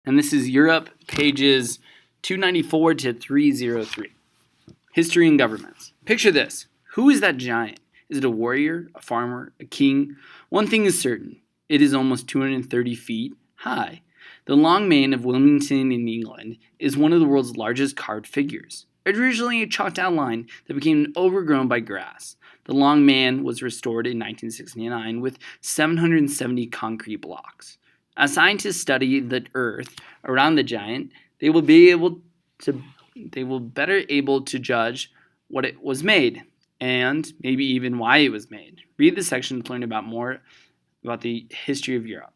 and this is Europe, pages 294 to 303. History and governments. Picture this. Who is that giant? Is it a warrior, a farmer, a king? One thing is certain. It is almost 230 feet high. The Long Man of Wilmington in England is one of the world's largest carved figures. Originally a chalked out line that became overgrown by grass. The Long Man was restored in 1969 with 770 concrete blocks. As scientists study the Earth around the giant, they will better able to judge what it was made and maybe even why it was made. Read the section to learn about more about the history of Europe.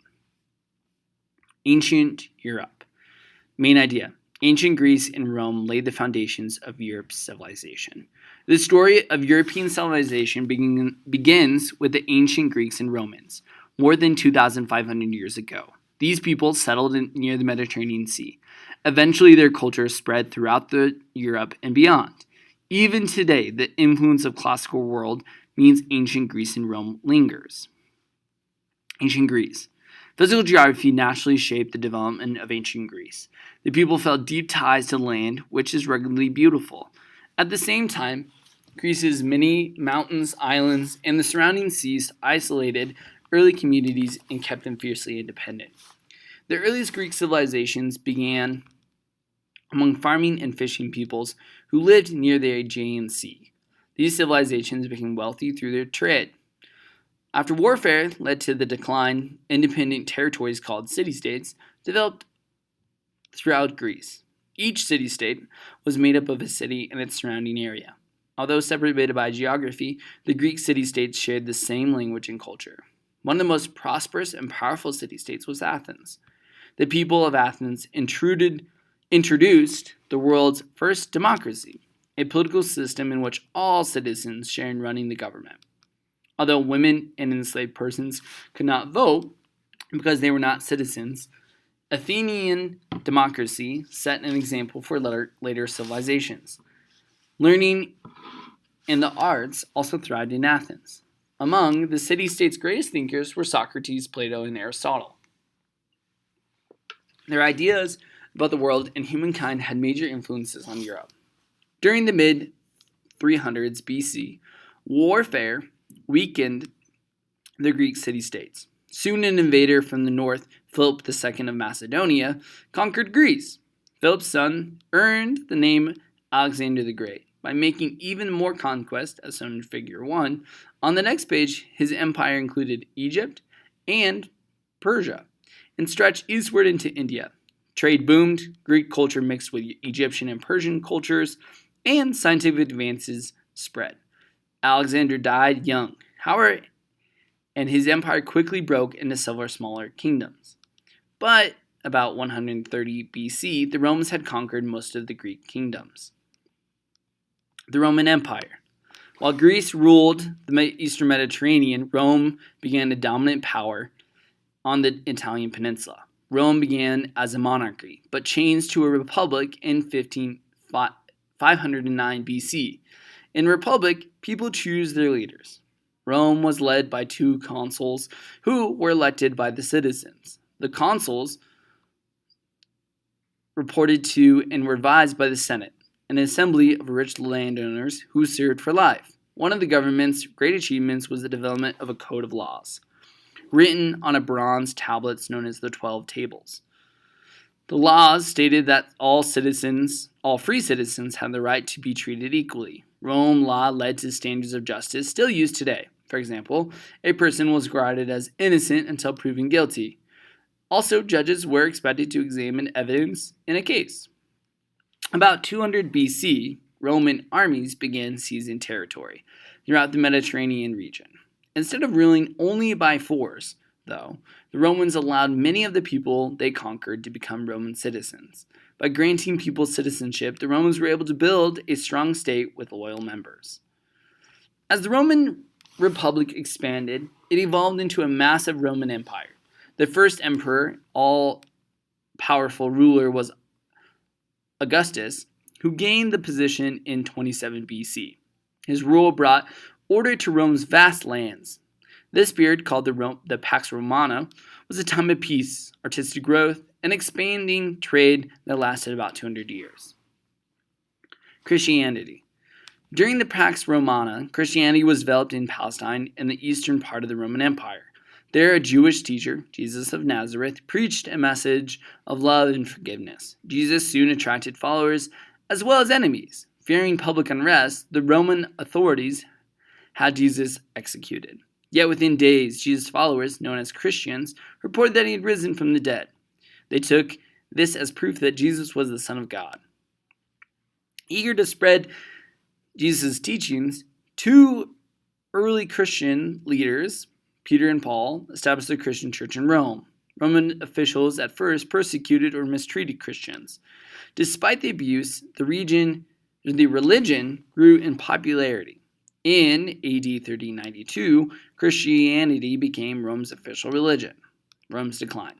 Ancient Europe. Main idea. Ancient Greece and Rome laid the foundations of Europe's civilization. The story of European civilization begins with the ancient Greeks and Romans, more than 2,500 years ago. These people settled near the Mediterranean Sea. Eventually, their culture spread throughout Europe and beyond. Even today, the influence of classical world means ancient Greece and Rome lingers. Ancient Greece. Physical geography naturally shaped the development of ancient Greece. The people felt deep ties to land, which is ruggedly beautiful. At the same time, Greece's many mountains, islands, and the surrounding seas isolated early communities and kept them fiercely independent. The earliest Greek civilizations began among farming and fishing peoples who lived near the Aegean Sea. These civilizations became wealthy through their trade. After warfare led to the decline, independent territories called city-states developed throughout Greece. Each city-state was made up of a city and its surrounding area. Although separated by geography, the Greek city-states shared the same language and culture. One of the most prosperous and powerful city-states was Athens. The people of Athens introduced the world's first democracy, a political system in which all citizens share in running the government. Although women and enslaved persons could not vote because they were not citizens, Athenian democracy set an example for later civilizations. Learning and the arts also thrived in Athens. Among the city-state's greatest thinkers were Socrates, Plato, and Aristotle. Their ideas about the world and humankind had major influences on Europe. During the mid-300s BC, warfare weakened the Greek city-states. Soon an invader from the north, Philip II of Macedonia, conquered Greece. Philip's son earned the name Alexander the Great by making even more conquests, as shown in Figure 1. On the next page, his empire included Egypt and Persia and stretched eastward into India. Trade boomed, Greek culture mixed with Egyptian and Persian cultures, and scientific advances spread. Alexander died young, however, and his empire quickly broke into several smaller kingdoms. But about 130 BC, the Romans had conquered most of the Greek kingdoms. The Roman Empire. While Greece ruled the Eastern Mediterranean, Rome began a dominant power on the Italian peninsula. Rome began as a monarchy, but changed to a republic in 509 BC. In a republic, people choose their leaders. Rome was led by 2 consuls who were elected by the citizens. The consuls reported to and were advised by the Senate, an assembly of rich landowners who served for life. One of the government's great achievements was the development of a code of laws, written on a bronze tablets known as the 12 Tables. The laws stated that all free citizens had the right to be treated equally. Rome law led to standards of justice still used today. For example, a person was regarded as innocent until proven guilty. Also, judges were expected to examine evidence in a case. About 200 BC, Roman armies began seizing territory throughout the Mediterranean region. Instead of ruling only by force, though, the Romans allowed many of the people they conquered to become Roman citizens. By granting people citizenship, the Romans were able to build a strong state with loyal members. As the Roman Republic expanded, it evolved into a massive Roman Empire. The first emperor, all-powerful ruler, was Augustus, who gained the position in 27 BC. His rule brought order to Rome's vast lands. This period, called the Pax Romana, was a time of peace, artistic growth, an expanding trade that lasted about 200 years. Christianity. During the Pax Romana, Christianity was developed in Palestine and the eastern part of the Roman Empire. There, a Jewish teacher, Jesus of Nazareth, preached a message of love and forgiveness. Jesus soon attracted followers as well as enemies. Fearing public unrest, the Roman authorities had Jesus executed. Yet within days, Jesus' followers, known as Christians, reported that he had risen from the dead. They took this as proof that Jesus was the Son of God. Eager to spread Jesus' teachings, two early Christian leaders, Peter and Paul, established the Christian church in Rome. Roman officials at first persecuted or mistreated Christians. Despite the abuse, the religion grew in popularity. In AD 3092, Christianity became Rome's official religion. Rome's decline.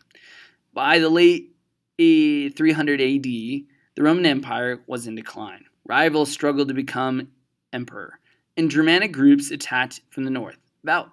By the late 300 AD, the Roman Empire was in decline. Rivals struggled to become emperor, and Germanic groups attacked from the north. About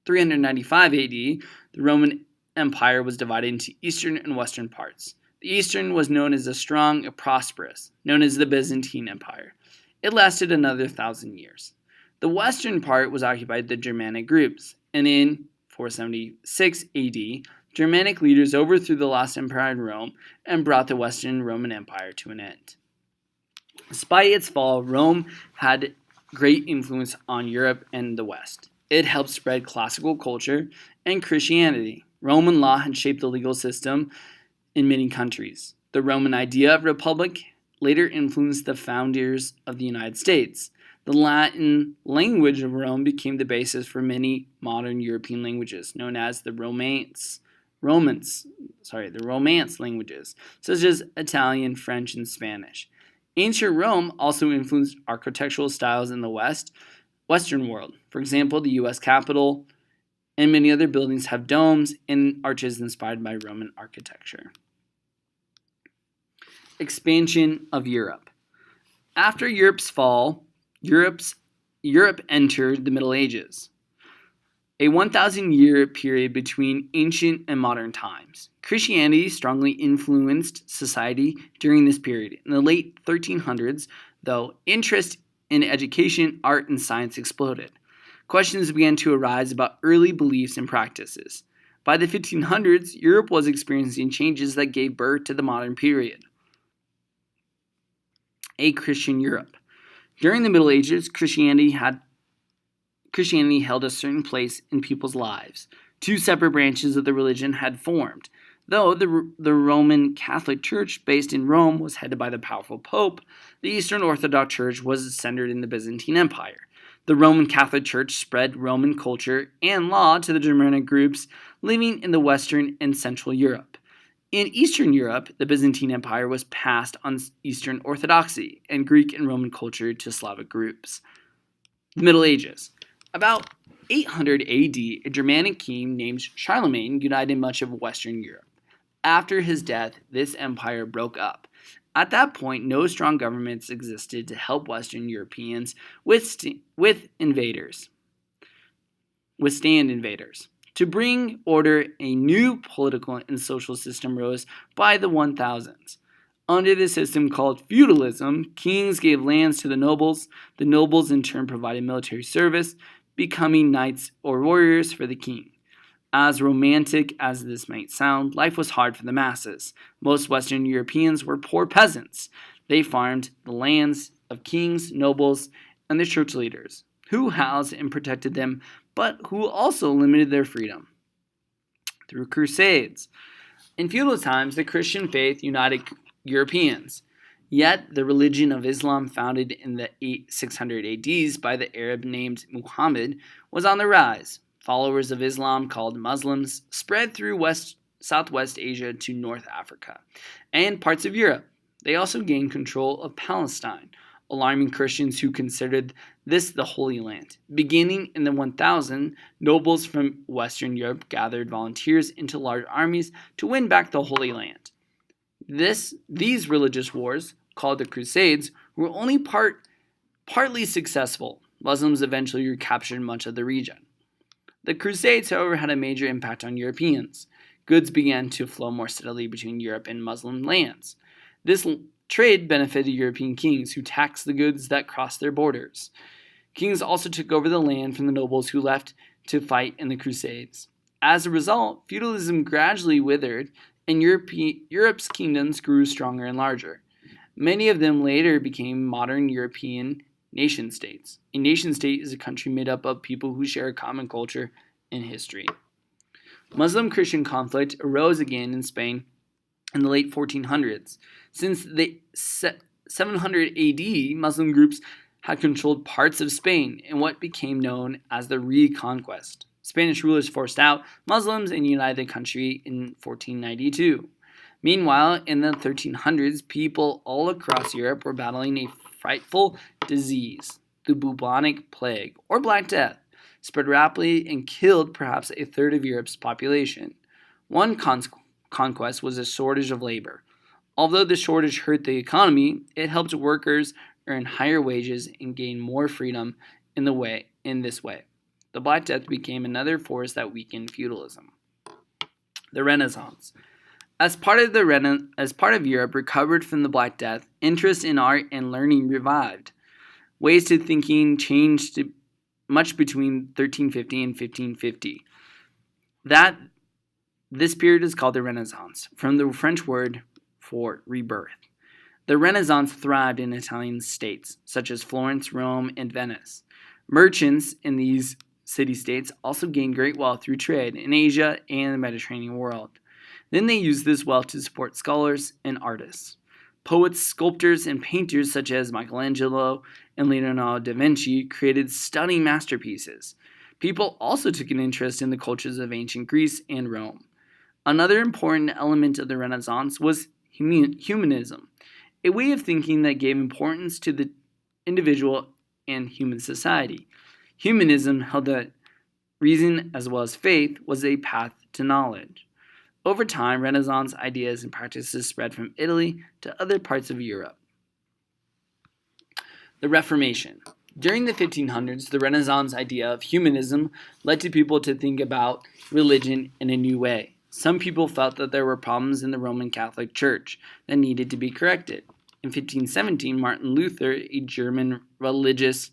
395 AD, the Roman Empire was divided into eastern and western parts. The eastern was known as the strong and prosperous, known as the Byzantine Empire. It lasted another 1,000 years. The western part was occupied by the Germanic groups, and in 476 AD, Germanic leaders overthrew the lost empire in Rome and brought the Western Roman Empire to an end. Despite its fall, Rome had great influence on Europe and the West. It helped spread classical culture and Christianity. Roman law had shaped the legal system in many countries. The Roman idea of republic later influenced the founders of the United States. The Latin language of Rome became the basis for many modern European languages, known as the Romance languages, such as Italian, French, and Spanish. Ancient Rome also influenced architectural styles in the Western world. For example, the U.S. Capitol and many other buildings have domes and arches inspired by Roman architecture. Expansion of Europe. After Europe's fall, Europe entered the Middle Ages, a 1,000-year period between ancient and modern times. Christianity strongly influenced society during this period. In the late 1300s, though, interest in education, art, and science exploded. Questions began to arise about early beliefs and practices. By the 1500s, Europe was experiencing changes that gave birth to the modern period. A Christian Europe. During the Middle Ages, Christianity held a certain place in people's lives. Two separate branches of the religion had formed. Though the Roman Catholic Church, based in Rome, was headed by the powerful Pope, the Eastern Orthodox Church was centered in the Byzantine Empire. The Roman Catholic Church spread Roman culture and law to the Germanic groups living in the Western and Central Europe. In Eastern Europe, the Byzantine Empire was passed on Eastern Orthodoxy and Greek and Roman culture to Slavic groups. The Middle Ages. About 800 AD, a Germanic king named Charlemagne united much of Western Europe. After his death, this empire broke up. At that point, no strong governments existed to help Western Europeans withstand invaders. To bring order, a new political and social system rose by the 1000s. Under the system called feudalism, kings gave lands to the nobles in turn provided military service, becoming knights or warriors for the king. As romantic as this might sound, life was hard for the masses. Most Western Europeans were poor peasants. They farmed the lands of kings, nobles, and the church leaders, who housed and protected them, but who also limited their freedom through crusades. In feudal times, the Christian faith united Europeans. Yet, the religion of Islam, founded in the 600 ADs by the Arab named Muhammad, was on the rise. Followers of Islam, called Muslims, spread through Southwest Asia to North Africa and parts of Europe. They also gained control of Palestine, alarming Christians who considered this the Holy Land. Beginning in the 1000, nobles from Western Europe gathered volunteers into large armies to win back the Holy Land. These religious wars, called the Crusades, were only partly successful. Muslims eventually recaptured much of the region. The Crusades, however, had a major impact on Europeans. goods began to flow more steadily between Europe and Muslim lands. This trade benefited European kings who taxed the goods that crossed their borders. Kings also took over the land from the nobles who left to fight in the Crusades. As a result, feudalism gradually withered, and Europe's kingdoms grew stronger and larger. Many of them later became modern European nation-states. A nation-state is a country made up of people who share a common culture and history. Muslim-Christian conflict arose again in Spain in the late 1400s. Since the 700 AD, Muslim groups had controlled parts of Spain in what became known as the Reconquest. Spanish rulers forced out Muslims and united the country in 1492. Meanwhile, in the 1300s, people all across Europe were battling a frightful disease, the bubonic plague, or Black Death, spread rapidly and killed perhaps a third of Europe's population. One conquest was a shortage of labor. Although the shortage hurt the economy, it helped workers earn higher wages and gain more freedom in this way. The Black Death became another force that weakened feudalism. The Renaissance. As part of Europe recovered from the Black Death, interest in art and learning revived. Ways to thinking changed much between 1350 and 1550. This period is called the Renaissance, from the French word for rebirth. The Renaissance thrived in Italian states, such as Florence, Rome, and Venice. Merchants in these city-states also gained great wealth through trade in Asia and the Mediterranean world. Then they used this wealth to support scholars and artists. Poets, sculptors, and painters such as Michelangelo and Leonardo da Vinci created stunning masterpieces. People also took an interest in the cultures of ancient Greece and Rome. Another important element of the Renaissance was humanism, a way of thinking that gave importance to the individual and human society. Humanism held that reason as well as faith was a path to knowledge. Over time, Renaissance ideas and practices spread from Italy to other parts of Europe. The Reformation. During the 1500s, the Renaissance idea of humanism led to people to think about religion in a new way. Some people felt that there were problems in the Roman Catholic Church that needed to be corrected. In 1517, Martin Luther, a German religious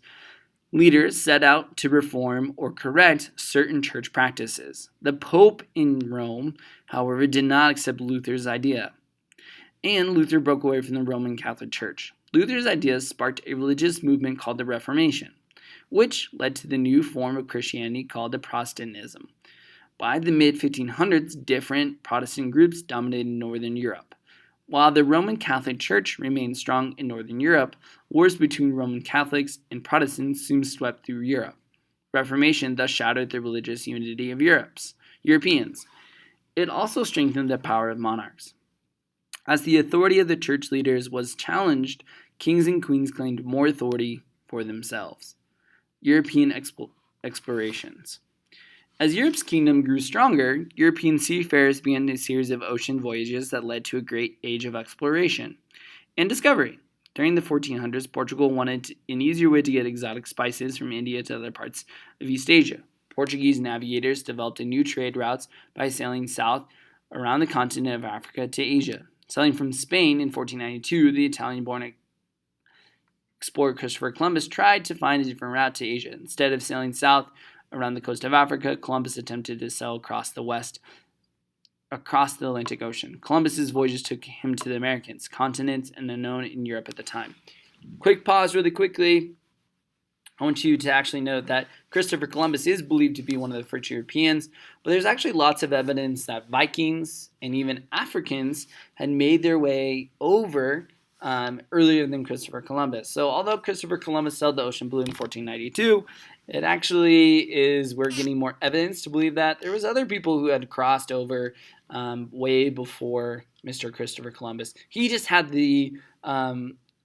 leader, set out to reform or correct certain church practices. The Pope in Rome, however, did not accept Luther's idea, and Luther broke away from the Roman Catholic Church. Luther's ideas sparked a religious movement called the Reformation, which led to the new form of Christianity called the Protestantism. By the mid-1500s, different Protestant groups dominated Northern Europe. While the Roman Catholic Church remained strong in Northern Europe, wars between Roman Catholics and Protestants soon swept through Europe. Reformation thus shattered the religious unity of Europeans. It also strengthened the power of monarchs. As the authority of the church leaders was challenged, kings and queens claimed more authority for themselves. European explorations. As Europe's kingdom grew stronger, European seafarers began a series of ocean voyages that led to a great age of exploration and discovery. During the 1400s, Portugal wanted an easier way to get exotic spices from India to other parts of East Asia. Portuguese navigators developed new trade routes by sailing south around the continent of Africa to Asia. Sailing from Spain in 1492, the Italian-born explorer Christopher Columbus tried to find a different route to Asia. Instead of sailing south around the coast of Africa, Columbus attempted to sail across the Atlantic Ocean. Columbus's voyages took him to the Americas, continents, and unknown in Europe at the time. Quick pause really quickly. I want you to actually note that Christopher Columbus is believed to be one of the first Europeans, but there's actually lots of evidence that Vikings and even Africans had made their way over earlier than Christopher Columbus. So although Christopher Columbus sailed the ocean blue in 1492, it actually we're getting more evidence to believe that there was other people who had crossed over way before Mr. Christopher Columbus. He just had the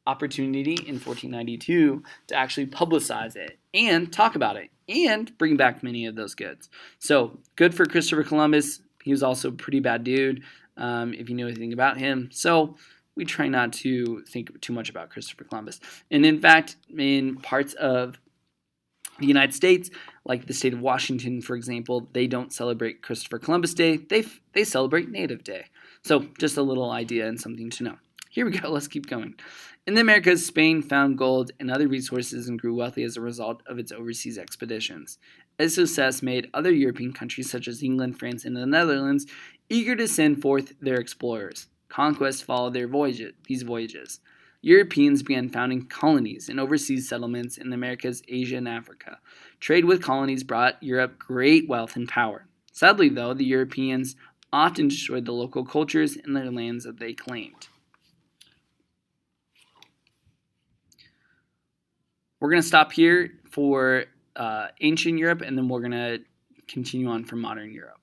opportunity in 1492 to actually publicize it and talk about it and bring back many of those goods. So good for Christopher Columbus. He was also a pretty bad dude if you know anything about him. So we try not to think too much about Christopher Columbus. And in fact, in parts of The United States, like the state of Washington, for example, they don't celebrate Christopher Columbus Day. They celebrate Native Day. So just a little idea and something to know. Here we go. Let's keep going. In the Americas, Spain found gold and other resources and grew wealthy as a result of its overseas expeditions. Its success made other European countries such as England, France, and the Netherlands eager to send forth their explorers. Conquest followed these voyages. Europeans began founding colonies and overseas settlements in the Americas, Asia, and Africa. Trade with colonies brought Europe great wealth and power. Sadly, though, the Europeans often destroyed the local cultures and their lands that they claimed. We're going to stop here for ancient Europe, and then we're going to continue on for modern Europe.